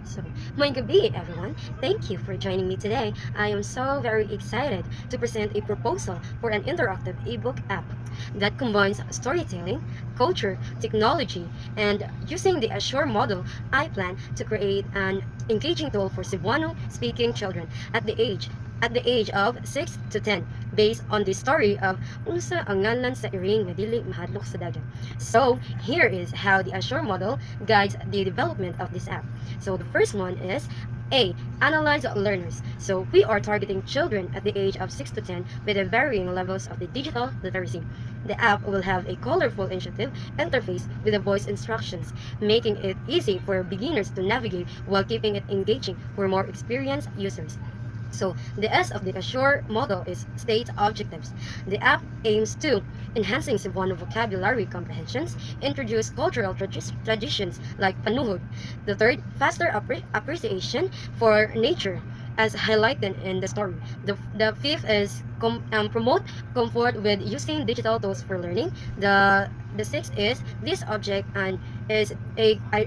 So, my gabi, everyone. Thank you for joining me today. I am so very excited to present a proposal for an interactive ebook app that combines storytelling, culture, technology, and using the Assure model, I plan to create an engaging tool for Cebuano speaking children at the age of 6 to 10 based on the story of unsa ang ngalan sa iring nga dili mahadlok sa dagat. So, here is how the Assure model guides the development of this app. So, the first one is A. Analyze learners. So, we are targeting children at the age of 6 to 10 with a varying levels of the digital literacy. The app will have a colorful intuitive interface with the voice instructions, making it easy for beginners to navigate while keeping it engaging for more experienced users. So, the S of the Assure model is state objectives. The app aims to enhancing Cebuano vocabulary comprehensions, introduce cultural traditions like panuhod. The third, faster appreciation for nature, as highlighted in the story. The fifth is promote comfort with using digital tools for learning. The sixth is this object and is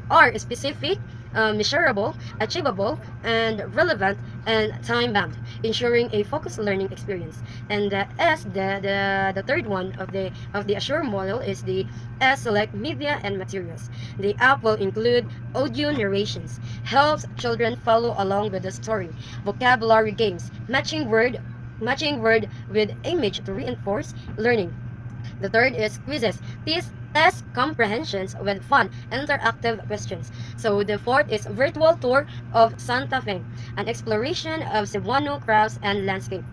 are specific, measurable, achievable, and relevant and time bound, ensuring a focused learning experience. And the S, the third one of the Assure model is the S select media and materials. The app will include audio narrations, helps children follow along with the story, vocabulary games, matching word with image to reinforce learning. The third is quizzes. These test comprehensions with fun, interactive questions. So the fourth is virtual tour of Santa Fe, an exploration of Cebuano crafts and landscape.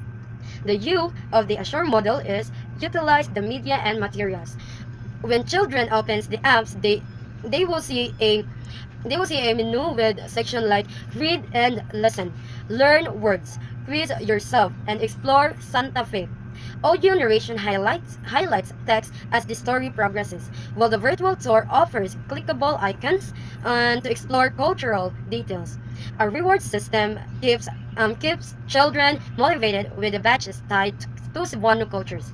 The U of the Assure model is utilize the media and materials. When children opens the apps, they will see a menu with section like read and listen, learn words, quiz yourself, and explore Santa Fe. Audio narration highlights text as the story progresses, while the virtual tour offers clickable icons and to explore cultural details. A reward system keeps children motivated with the badges tied to Cebuano cultures.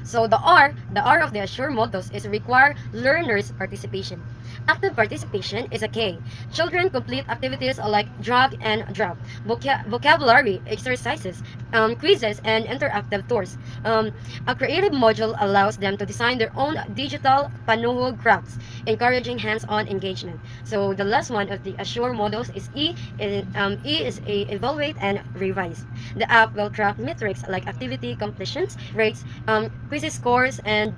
So the R of the Assure models is require learners' participation. Active participation is a K. Children complete activities like drag and drop, vocabulary exercises, quizzes, and interactive tours. A creative module allows them to design their own digital panuhod crafts, encouraging hands-on engagement. So the last one of the Assure models is E. E is a evaluate and revise. The app will track metrics like activity completions, rates, quiz scores, and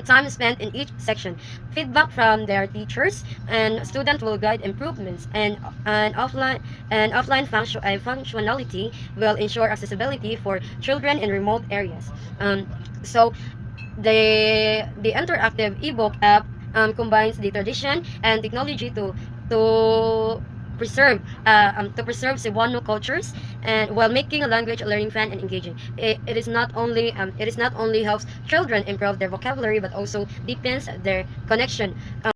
time spent in each section. Feedback from their teachers and students will guide improvements, and functionality will ensure accessibility for children in remote areas. So the interactive ebook app combines the tradition and technology to preserve Cebuano cultures and while making a language learning fun and engaging. It is not only helps children improve their vocabulary but also deepens their connection